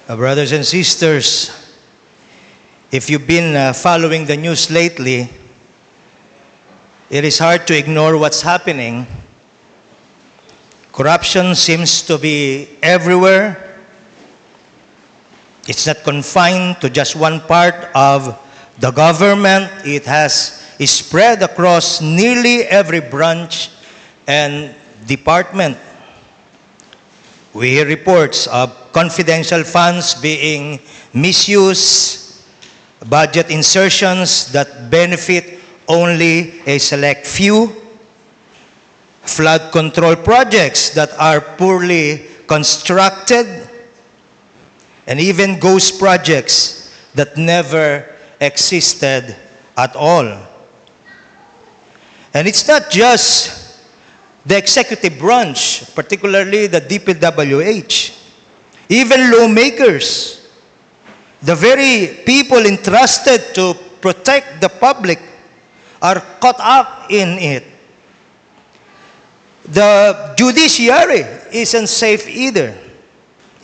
Brothers and sisters, if you've been following the news lately, it is hard to ignore what's happening. Corruption seems to be everywhere. It's not confined to just one part of the government. It has spread across nearly every branch and department. We hear reports of confidential funds being misused, budget insertions that benefit only a select few, flood control projects that are poorly constructed, and even ghost projects that never existed at all. And it's not just the executive branch, particularly the DPWH, even lawmakers, the very people entrusted to protect the public are caught up in it. The judiciary isn't safe either.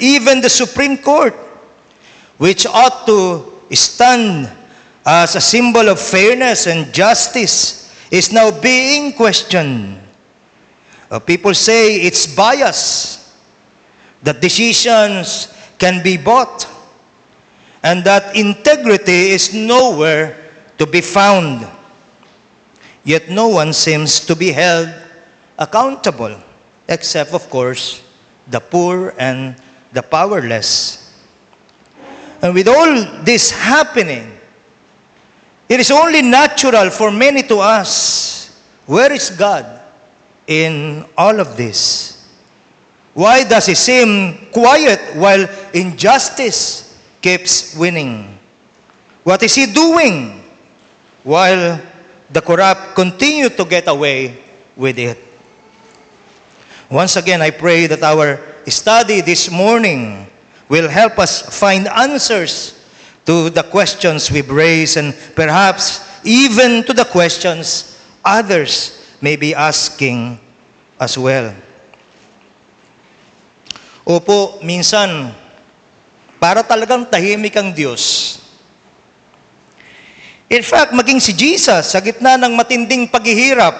Even the Supreme Court, which ought to stand as a symbol of fairness and justice, is now being questioned. People say it's bias, that decisions can be bought, and that integrity is nowhere to be found. Yet no one seems to be held accountable, except, of course, the poor and the powerless. And with all this happening, it is only natural for many to ask, where is God in all of this? Why does He seem quiet while injustice keeps winning? What is He doing while the corrupt continue to get away with it? Once again, I pray that our study this morning will help us find answers to the questions we've raised, and perhaps even to the questions others may be asking as well. Opo, minsan, para talagang tahimik ang Diyos. In fact, maging si Jesus, sa gitna ng matinding paghihirap,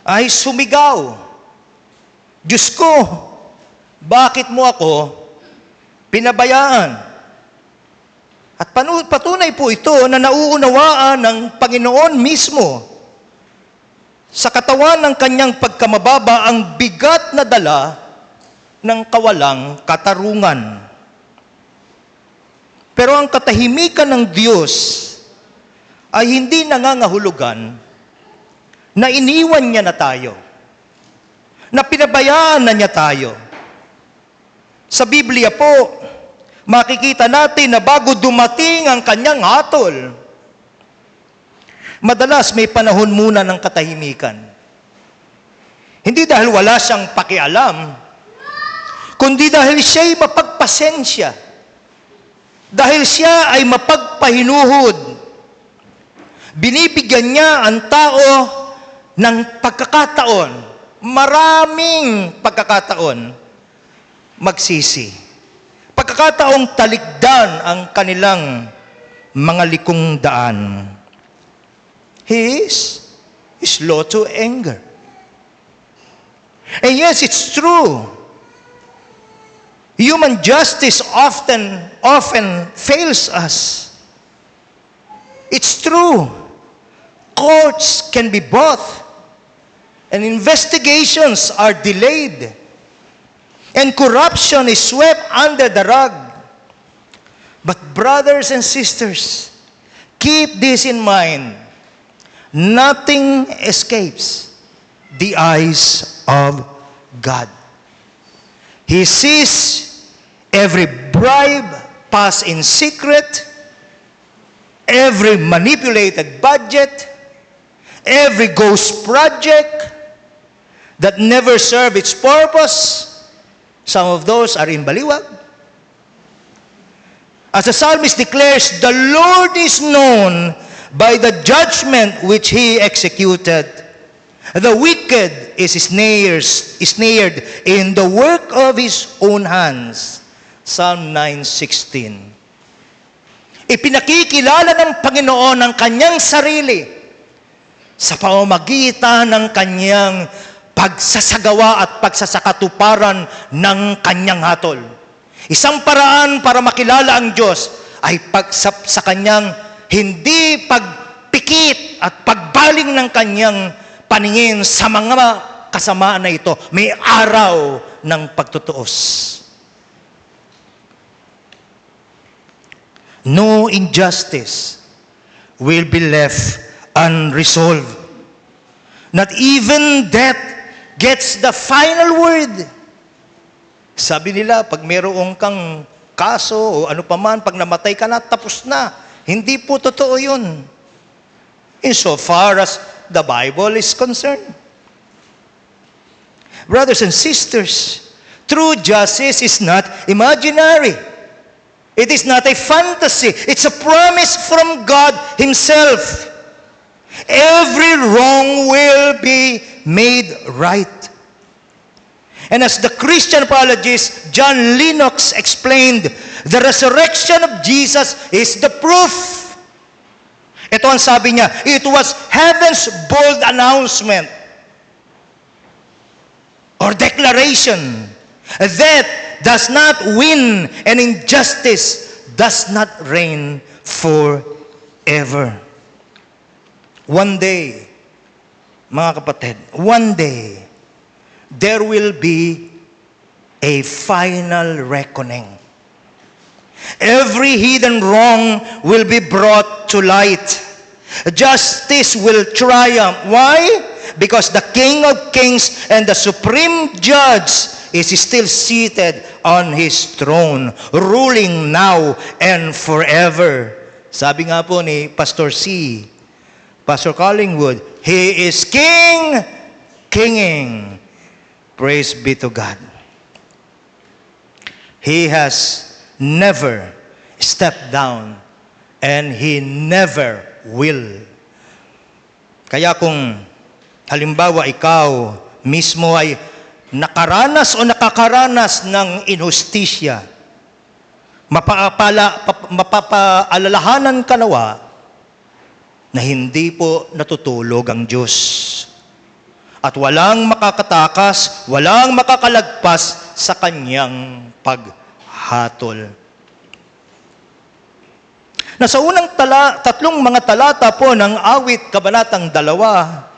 ay sumigaw, Diyos ko, bakit mo ako pinabayaan? At patunay po ito na nauunawaan ng Panginoon mismo sa katawan ng kanyang pagkamababa ang bigat na dala ng kawalang katarungan. Pero ang katahimikan ng Diyos ay hindi nangangahulugan na iniwan niya na tayo, na pinabayaan na niya tayo. Sa Biblia po, makikita natin na bago dumating ang kanyang hatol, madalas may panahon muna ng katahimikan. Hindi dahil wala siyang pakialam, kundi dahil siya'y mapagpasensya. Dahil siya ay mapagpahinuhod. Binibigyan niya ang tao ng pagkakataon, maraming pagkakataon, magsisi. Pagkakataong talikdan ang kanilang mga likong daan. He is slow to anger. And yes, it's true. Human justice often fails us. It's true. Courts can be bought, and investigations are delayed, and corruption is swept under the rug. But brothers and sisters, keep this in mind. Nothing escapes the eyes of God. He sees every bribe passed in secret, every manipulated budget, every ghost project that never served its purpose. Some of those are in baliwag. As the psalmist declares, the Lord is known by the judgment which He executed. The wicked is snared in the work of his own hands. Psalm 9:16. Ipinakikilala ng Panginoon ang kanyang sarili sa pamamagitan ng kanyang pagsasagawa at pagsasakatuparan ng kanyang hatol. Isang paraan para makilala ang Diyos ay sa kanyang hindi pagpikit at pagbaling ng kanyang paningin sa mga kasamaan na ito. May araw ng pagtutuos. No injustice will be left unresolved. Not even death gets the final word. Sabi nila, pag mayroong kang kaso o ano paman, pag namatay ka na, tapos na. Hindi po totoo yun. Insofar as the Bible is concerned. Brothers and sisters, true justice is not imaginary. It is not a fantasy. It's a promise from God Himself. Every wrong will be made right. And as the Christian apologist John Lennox explained, the resurrection of Jesus is the proof. Ito ang sabi niya, it was heaven's bold announcement or declaration that does not win and injustice does not reign forever. One day, mga kapatid, one day, there will be a final reckoning. Every hidden wrong will be brought to light. Justice will triumph. Why? Because the King of Kings and the Supreme Judge is still seated on His throne, ruling now and forever. Sabi nga po ni Pastor C, Pastor Collingwood, He is King, Kinging. Praise be to God. He has never stepped down and He never will. Kaya kung halimbawa ikaw mismo ay nakaranas o nakakaranas ng inhustisya, mapapaalalahanan ka nawa na hindi po natutulog ang Diyos. At walang makakatakas, walang makakalagpas sa kanyang paghatol. Na sa unang tatlong mga talata po ng awit kabanatang 2,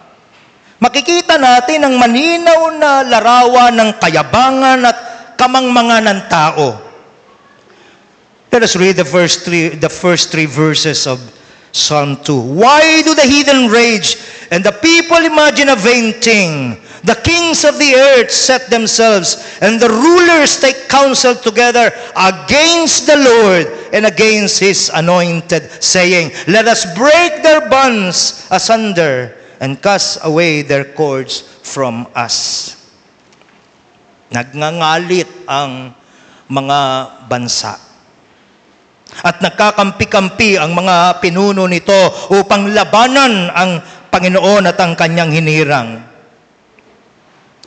makikita natin ang maninaw na larawan ng kayabangan at kamangmangan ng tao. Let us read the first three verses of Psalm 2. Why do the heathen rage and the people imagine a vain thing? The kings of the earth set themselves, and the rulers take counsel together against the Lord and against His anointed, saying, let us break their bonds asunder and cast away their cords from us. Nagngangalit ang mga bansa. At nagkakampi-kampi ang mga pinuno nito upang labanan ang Panginoon at ang kanyang hinirang.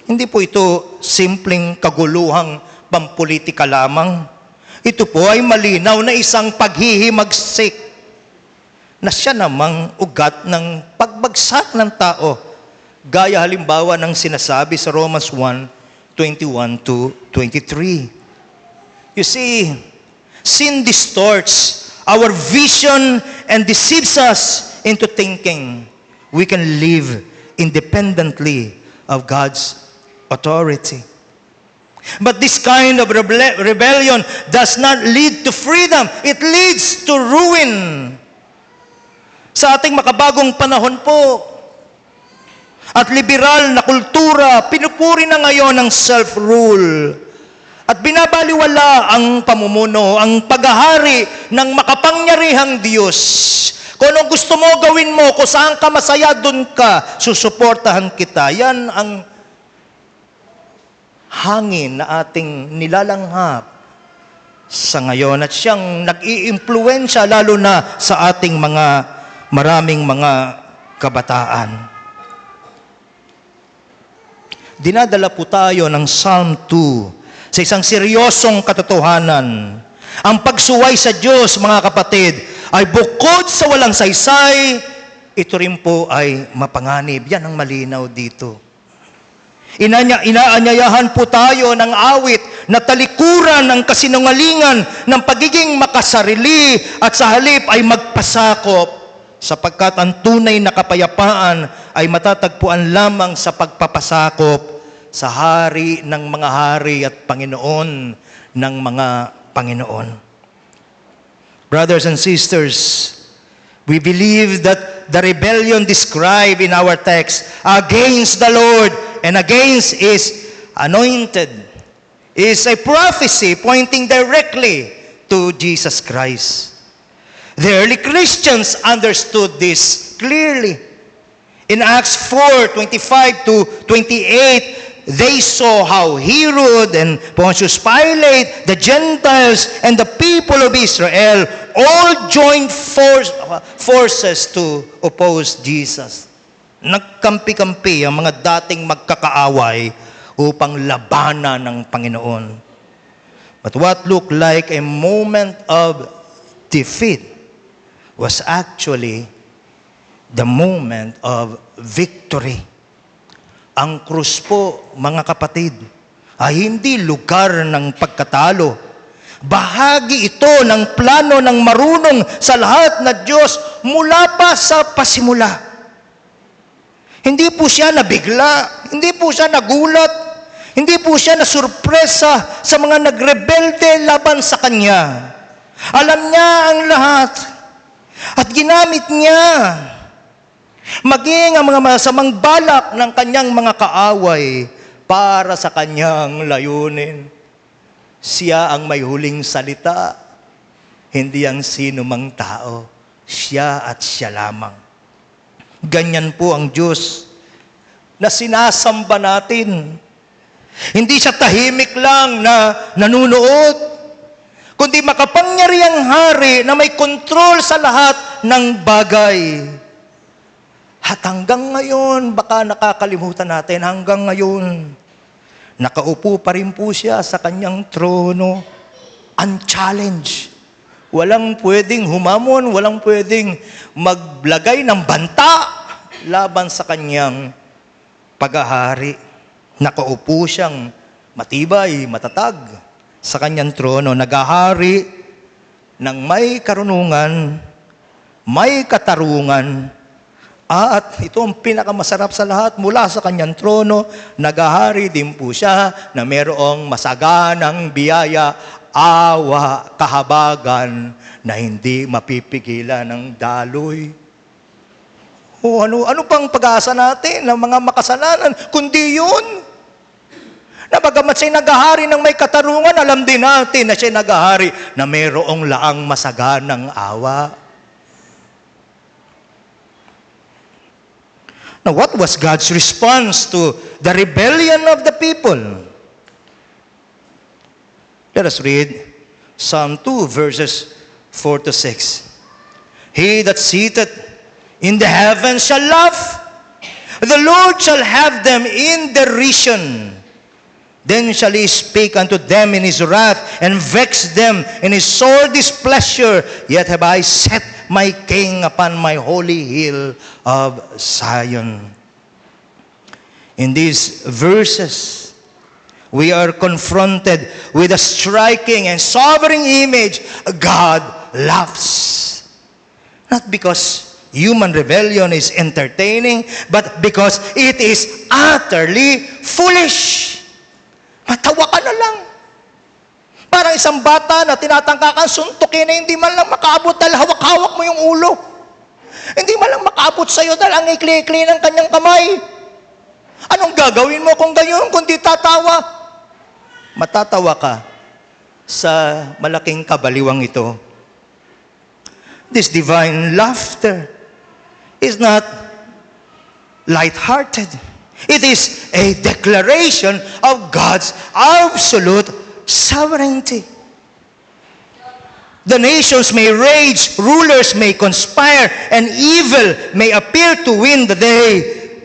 Hindi po ito simpleng kaguluhang pampolitika lamang. Ito po ay malinaw na isang paghihimagsik na siya namang ugat ng pagbagsak ng tao. Gaya halimbawa ng sinasabi sa Romans 1:21-23. You see, sin distorts our vision and deceives us into thinking we can live independently of God's authority. But this kind of rebellion does not lead to freedom. It leads to ruin. Sa ating makabagong panahon po, at liberal na kultura, pinupuri na ngayon ang self-rule. At binabaliwala ang pamumuno, ang paghahari ng makapangyarihang Diyos. Kung anong gusto mo, gawin mo. Kung saan ka masaya, dun ka. Susuportahan kita. Yan ang hangin na ating nilalanghap sa ngayon. At siyang nag-iimpluwensya lalo na sa ating maraming mga kabataan. Dinadala po tayo ng Psalm 2 sa isang seryosong katotohanan. Ang pagsuway sa Diyos, mga kapatid, ay bukod sa walang saysay, ito rin po ay mapanganib. Yan ang malinaw dito. Inaanyayahan po tayo ng awit na talikuran ng kasinungalingan ng pagiging makasarili at sa halip ay magpasakop, sapagkat ang tunay na kapayapaan ay matatagpuan lamang sa pagpapasakop sa Hari ng mga hari at Panginoon ng mga Panginoon. Brothers and sisters, we believe that the rebellion described in our text against the Lord and against His anointed is a prophecy pointing directly to Jesus Christ. The early Christians understood this clearly. In Acts 4:25 to 28, they saw how Herod and Pontius Pilate, the Gentiles, and the people of Israel all joined forces to oppose Jesus. Nagkampi-kampi ang mga dating magkakaaway upang labanan ng Panginoon. But what looked like a moment of defeat was actually the moment of victory. Ang krus po, mga kapatid, ay hindi lugar ng pagkatalo. Bahagi ito ng plano ng marunong sa lahat na Diyos mula pa sa pasimula. Hindi po siya nabigla, hindi po siya nagulat, hindi po siya nasurpresa sa mga nagrebelde laban sa Kanya. Alam niya ang lahat at ginamit niya maging ang mga masamang balak ng kanyang mga kaaway para sa kanyang layunin. Siya ang may huling salita, hindi ang sino mang tao. Siya at siya lamang. Ganyan po ang Diyos na sinasamba natin. Hindi siya tahimik lang na nanunood, kundi makapangyarihang hari na may kontrol sa lahat ng bagay. At hanggang ngayon, baka nakakalimutan natin, hanggang ngayon, nakaupo pa rin po siya sa kanyang trono, unchallenged. Walang pwedeng humamon, walang pwedeng maglagay ng banta laban sa kanyang paghahari. Nakaupo siyang matibay, matatag sa kanyang trono, naghahari ng may karunungan, may katarungan. At ito ang pinakamasarap sa lahat, mula sa kanyang trono, naghahari din po siya na mayroong masaganang biyaya, awa, kahabagan na hindi mapipigilan ng daloy. O ano pang pag-asa natin ng mga makasalanan, kundi yun? Na bagamat siya naghahari ng may katarungan, alam din natin na siya naghahari na mayroong laang masaganang awa. Now, what was God's response to the rebellion of the people? Let us read Psalm 2, verses 4 to 6. He that sitteth in the heavens shall laugh. The Lord shall have them in derision. Then shall he speak unto them in his wrath, and vex them in his sore displeasure. Yet have I set my King upon my holy hill of Zion. In these verses, we are confronted with a striking and sobering image. God laughs. Not because human rebellion is entertaining, but because it is utterly foolish. Matawa ka na lang. Parang isang bata na tinatangkakan, suntukin na hindi man lang makaabot dahil hawak-hawak mo yung ulo. Hindi man lang makaabot sa'yo dahil ang ikli-ikli ng kanyang kamay. Anong gagawin mo kung gayon, kundi tatawa? Matatawa ka sa malaking kabaliwang ito. This divine laughter is not light-hearted. It is a declaration of God's absolute sovereignty. The nations may rage, rulers may conspire, and evil may appear to win the day,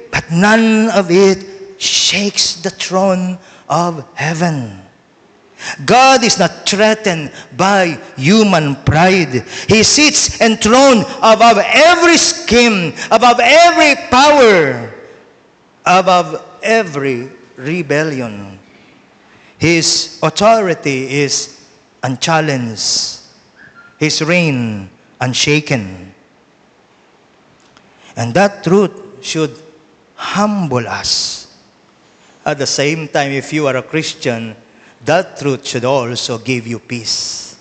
but none of it shakes the throne of heaven. God is not threatened by human pride. He sits enthroned above every scheme, above every power, above every rebellion. His authority is unchallenged. His reign unshaken. And that truth should humble us. At the same time, if you are a Christian, that truth should also give you peace.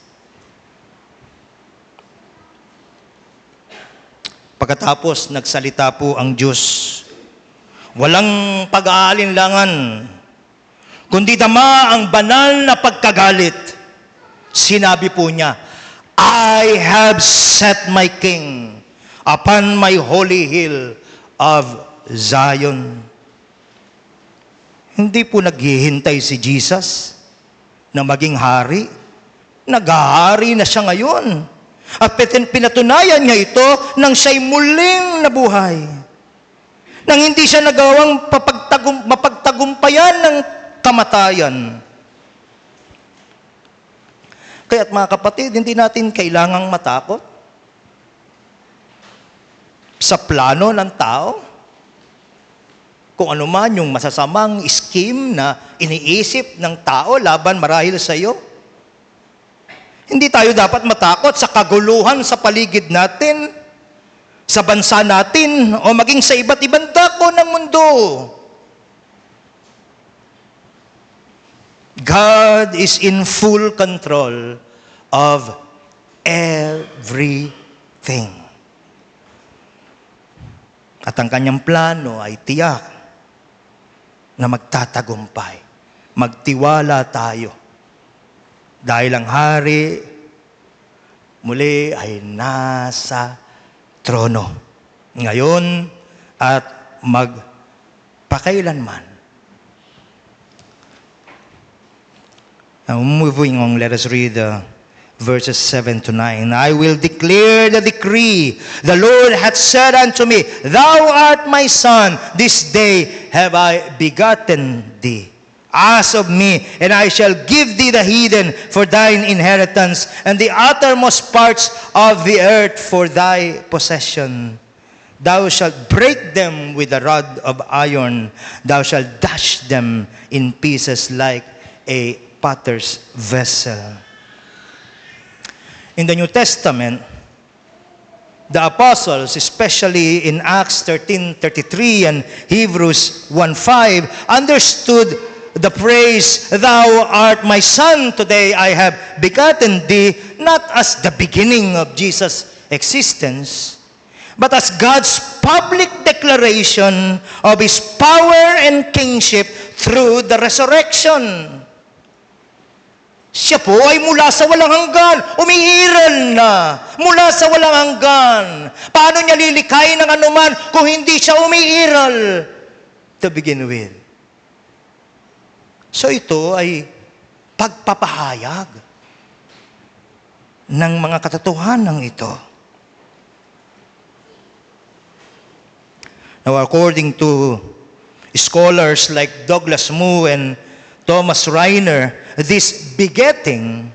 Pagkatapos nagsalita po ang Diyos, walang pag-aalinlangan, kundi dama ang banal na pagkagalit. Sinabi po niya, I have set my king upon my holy hill of Zion. Hindi po naghihintay si Jesus na maging hari. Naghahari na siya ngayon. At pinatunayan niya ito nang siya'y muling nabuhay. Nang hindi siya nagawang mapagtagumpayan ng kamatayan. Kaya't mga kapatid, hindi natin kailangang matakot sa plano ng tao. Kung ano man yung masasamang scheme na iniisip ng tao laban marahil sa iyo. Hindi tayo dapat matakot sa kaguluhan sa paligid natin, sa bansa natin, o maging sa iba't ibang dako ng mundo. God is in full control of everything. At ang kanyang plano ay tiyak na magtatagumpay. Magtiwala tayo. Dahil ang hari muli ay nasa trono. Ngayon at magpakailanman. Now moving on, let us read verses 7 to 9. I will declare the decree. The Lord hath said unto me, Thou art my son, this day have I begotten thee. Ask of me, and I shall give thee the heathen for thine inheritance, and the uttermost parts of the earth for thy possession. Thou shalt break them with a rod of iron. Thou shalt dash them in pieces like a potter's vessel. In the New Testament, the apostles, especially in Acts 13:33 and Hebrews 1:5, understood the phrase, Thou art my son, today I have begotten thee, not as the beginning of Jesus' existence, but as God's public declaration of His power and kingship through the resurrection. Siya po ay mula sa walang hanggan, umiiral na, mula sa walang hanggan. Paano niya lilikayin ng anuman kung hindi siya umiiral to begin with? So ito ay pagpapahayag ng mga katotohanan ito. Now, according to scholars like Douglas Moo and Thomas Reiner, this begetting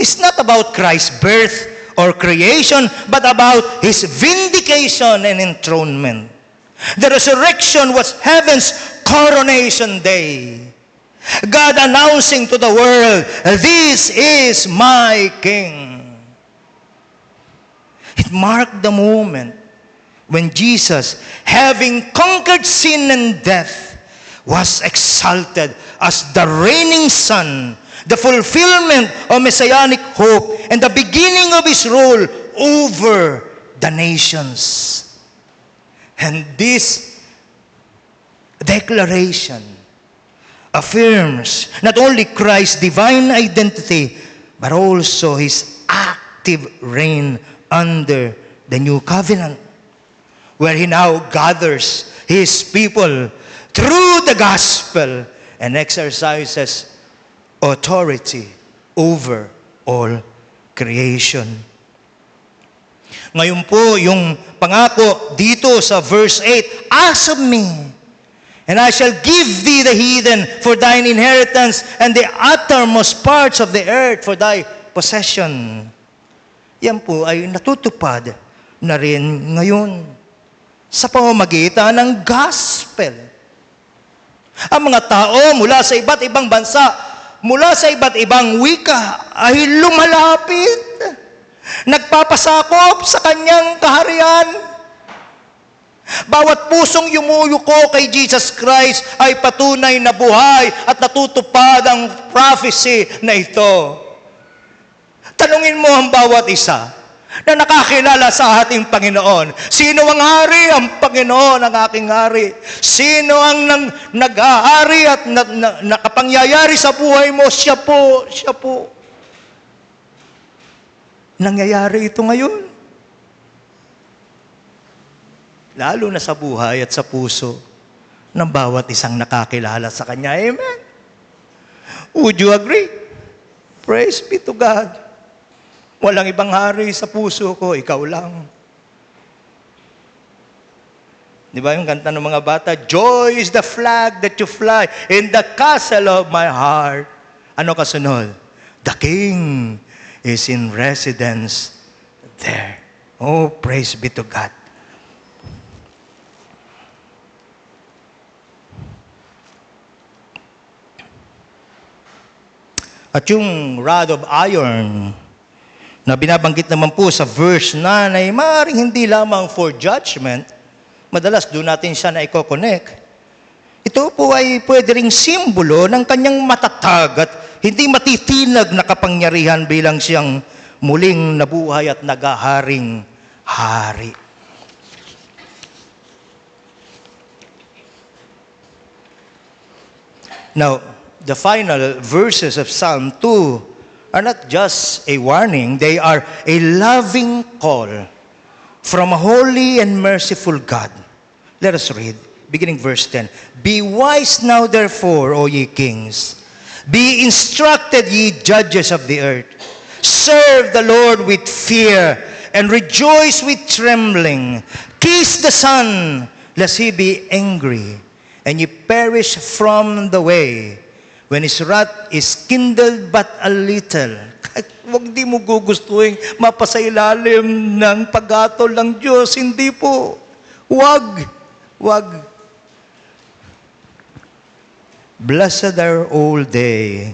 is not about Christ's birth or creation, but about His vindication and enthronement. The resurrection was heaven's coronation day. God announcing to the world, This is my King. It marked the moment when Jesus, having conquered sin and death, was exalted as the reigning Son, the fulfillment of Messianic hope, and the beginning of His rule over the nations. And this declaration affirms not only Christ's divine identity, but also His active reign under the new covenant, where He now gathers His people through the gospel and exercises authority over all creation. Ngayon po, yung pangako dito sa verse 8, Ask of me, and I shall give thee the heathen for thine inheritance, and the uttermost parts of the earth for thy possession. Yan po ay natutupad na rin ngayon sa pamamagitan ng gospel. Ang mga tao mula sa iba't ibang bansa, mula sa iba't ibang wika ay lumalapit, nagpapasakop sa kanyang kaharian. Bawat pusong yumuyuko kay Jesus Christ ay patunay na buhay at natutupad ang prophecy na ito. Tanungin mo ang bawat isa na nakakilala sa ating Panginoon. Sino ang hari? Ang Panginoon ang aking hari. Sino ang nag-ahari at nakapangyayari sa buhay mo? Siya po, siya po. Nangyayari ito ngayon. Lalo na sa buhay at sa puso ng bawat isang nakakilala sa Kanya. Amen. Would you agree? Praise be to God. Walang ibang hari sa puso ko, ikaw lang. Di ba yung kanta ng mga bata? Joy is the flag that you fly in the castle of my heart. Ano kasunod? The King is in residence there. Oh, praise be to God. At yung rod of iron na binabanggit naman po sa verse 9 ay maaaring hindi lamang for judgment. Madalas doon natin siya na i-connect. Ito po ay pwede ring simbolo ng kanyang matatag at hindi matitinag na kapangyarihan bilang siyang muling nabuhay at nagaharing hari. Now, the final verses of Psalm 2 are not just a warning, they are a loving call from a holy and merciful God. Let us read, beginning verse 10. Be wise now, therefore, O ye kings. Be instructed, ye judges of the earth. Serve the Lord with fear and rejoice with trembling. Kiss the Son, lest he be angry, and ye perish from the way, when his wrath is kindled but a little. Huwag di mo gugustuhin mapasailalim ng pag-atol ng Diyos. Hindi po. Huwag. Huwag. Blessed are all they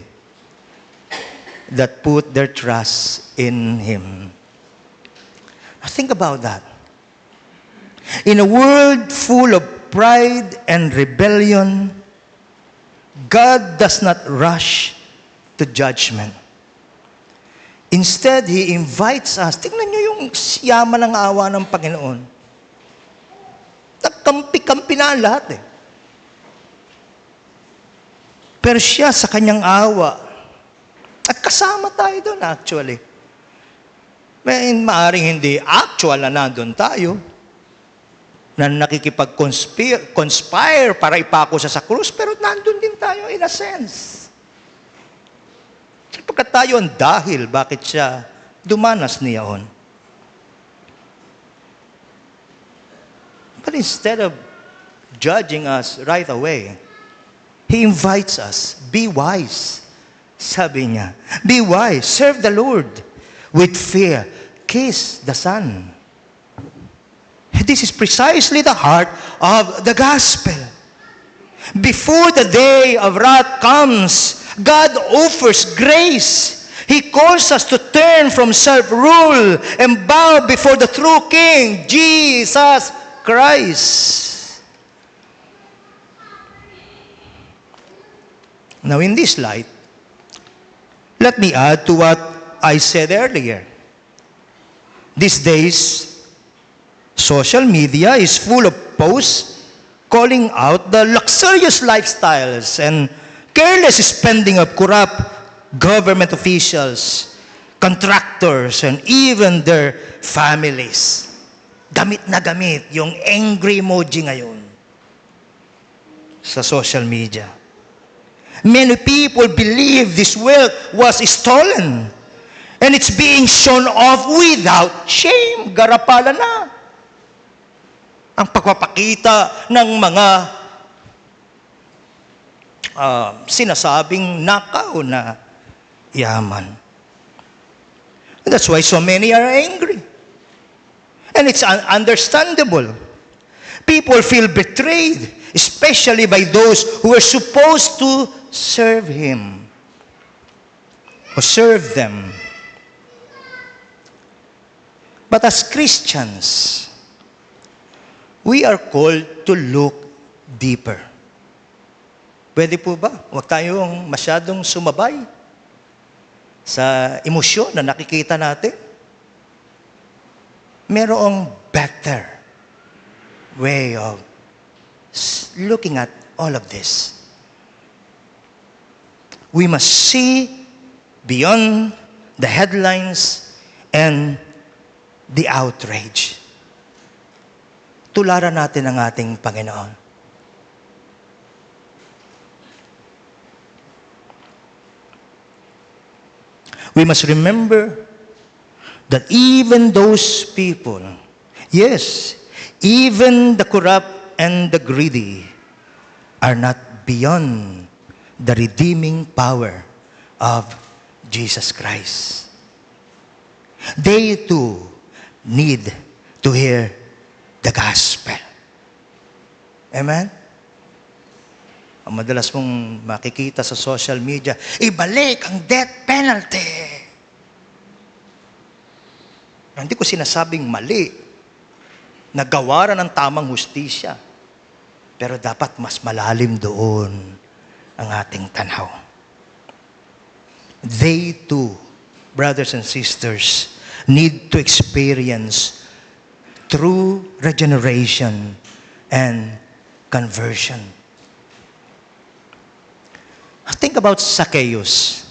that put their trust in Him. Now think about that. In a world full of pride and rebellion, God does not rush to judgment. Instead, He invites us. Tingnan niyo yung yaman ng awa ng Panginoon. Nagkampi-kampi na lahat eh. Pero siya sa kanyang awa, at kasama tayo doon actually. Maaring hindi actual na nandun tayo, na nakikipag-conspire para ipako siya sa krus, pero nandun din tayo in a sense. Sapagkat tayo ang dahil bakit siya dumanas niyaon. But instead of judging us right away, He invites us, be wise. Sabi niya, be wise, serve the Lord with fear, kiss the Son. This is precisely the heart of the gospel. Before the day of wrath comes, God offers grace. He calls us to turn from self-rule and bow before the true King, Jesus Christ. Now in this light, let me add to what I said earlier. These days, social media is full of posts calling out the luxurious lifestyles and careless spending of corrupt government officials, contractors, and even their families. Gamit na gamit yung angry emoji ngayon sa social media. Many people believe this wealth was stolen and it's being shown off without shame. Garapala na ang pagpapakita ng mga sinasabing nakaw na yaman. And that's why so many are angry. And it's understandable. People feel betrayed, especially by those who are supposed to serve Him or serve them. But as Christians, we are called to look deeper. Pwede po ba? Huwag tayong masyadong sumabay sa emosyon na nakikita natin. Merong better way of looking at all of this. We must see beyond the headlines and the outrage. Tularan natin ang ating Panginoon. We must remember that even those people, yes, even the corrupt and the greedy, are not beyond the redeeming power of Jesus Christ. They too need to hear the gospel. Amen? Ang madalas mong makikita sa social media, ibalik ang death penalty. Hindi ko sinasabing mali na gawaran ng tamang hustisya. Pero dapat mas malalim doon ang ating tanaw. They too, brothers and sisters, need to experience true regeneration and conversion. Think about Zacchaeus.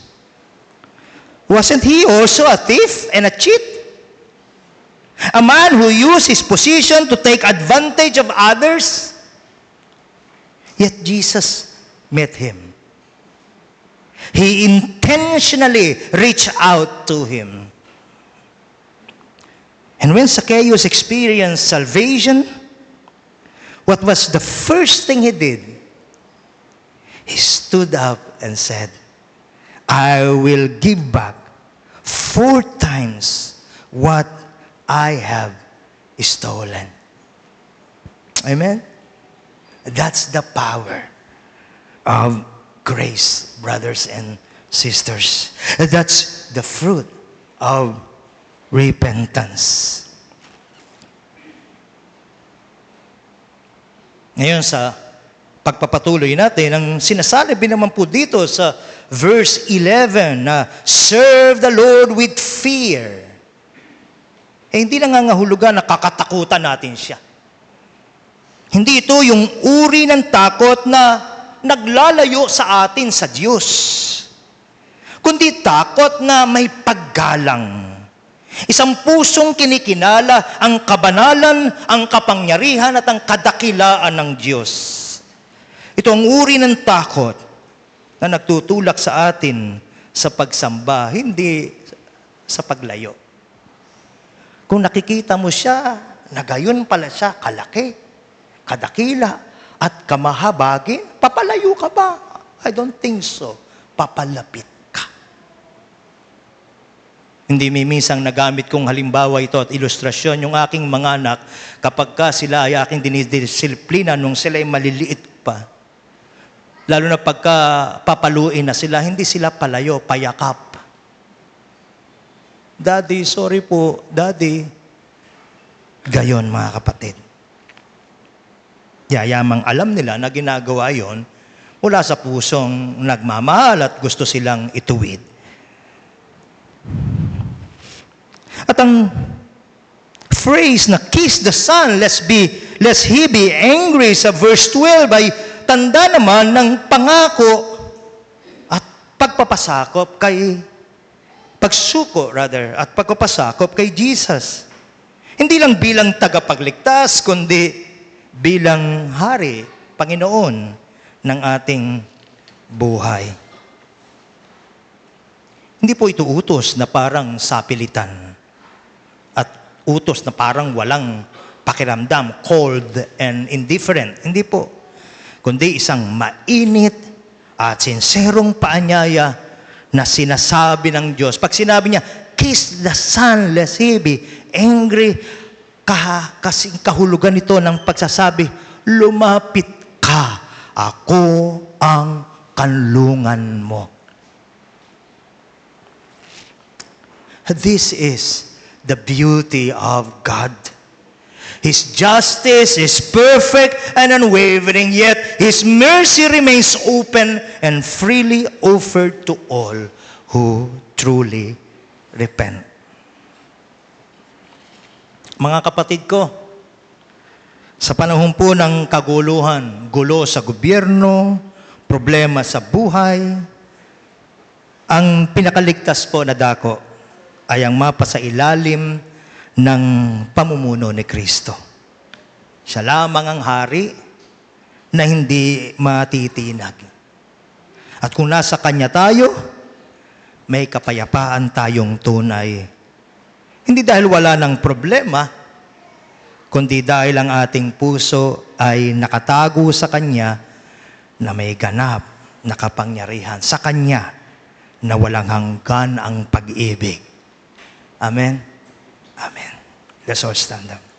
Wasn't he also a thief and a cheat? A man who used his position to take advantage of others? Yet Jesus met him. He intentionally reached out to him. And when Zacchaeus experienced salvation, what was the first thing he did? He stood up and said, I will give back 4 times what I have stolen. Amen? That's the power of grace, brothers and sisters. That's the fruit of repentance. Ngayon sa pagpapatuloy natin, ang sinasabi naman po dito sa verse 11 na serve the Lord with fear. Hindi nangangahulugan na kakatakutan natin siya. Hindi ito yung uri ng takot na naglalayo sa atin sa Diyos. Kundi takot na may paggalang. Isang pusong kinikinala ang kabanalan, ang kapangyarihan at ang kadakilaan ng Diyos. Ito ang uri ng takot na nagtutulak sa atin sa pagsamba, hindi sa paglayo. Kung nakikita mo siya, na gayon pala siya kalaki, kadakila, at kamahabagin, papalayo ka ba? I don't think so. Papalapit ka. Hindi mimisang nagamit kong halimbawa ito at ilustrasyon yung aking mga anak kapag ka sila ay aking dinidisiplina nung sila ay maliliit pa. Lalo na pagka papaluin na sila, hindi sila palayo, payakap. Daddy, sorry po, Daddy. Gayon mga kapatid. Yayamang alam nila na ginagawa yon mula sa pusong nagmamahal at gusto silang ituwid. At ang phrase na kiss the Son, lest he be angry sa verse 12 ay tanda naman ng pangako at pagpapasakop at pagpapasakop kay Jesus. Hindi lang bilang tagapagligtas, kundi bilang Hari, Panginoon ng ating buhay. Hindi po ito utos na parang sapilitan at utos na parang walang pakiramdam, cold and indifferent. Hindi po. Kundi isang mainit at sinserong paanyaya na sinasabi ng Diyos. Pag sinabi niya, kiss the Son, lest he be angry, kasing kahulugan nito ng pagsasabi, lumapit ka, ako ang kanlungan mo. This is the beauty of God. His justice is perfect and unwavering, yet His mercy remains open and freely offered to all who truly repent. Mga kapatid ko, sa panahon po ng kaguluhan, gulo sa gobyerno, problema sa buhay, ang pinakaligtas po na dako ay ang mapasailalim ng pamumuno ni Kristo. Siya lamang ang hari na hindi matitinag. At kung nasa Kanya tayo, may kapayapaan tayong tunay. Hindi dahil wala ng problema, kundi dahil ang ating puso ay nakatago sa Kanya na may ganap na kapangyarihan. Sa Kanya na walang hanggan ang pag-ibig. Amen? Amen. Let's all stand up.